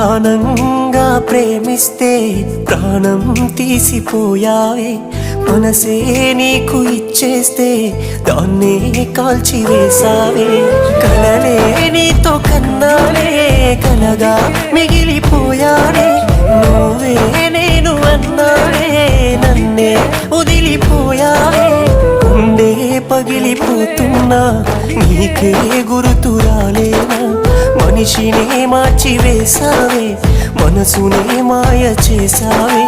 ప్రాణంగా ప్రేమిస్తే ప్రాణం తీసిపోయావే, మనసే నీకు ఇచ్చేస్తే దాన్నే కాల్చివేసావే. కలలే నీతో కన్నానే, కలగా మిగిలిపోయానే, నువ్వే నేను అన్నానే, నన్నే వదిలిపోయావే. గుండె పగిలిపోతున్నా నీకే గుర్తు రాలేనా, మనిషినే మార్చివేసావే, మనసునే మాయ చేసావే.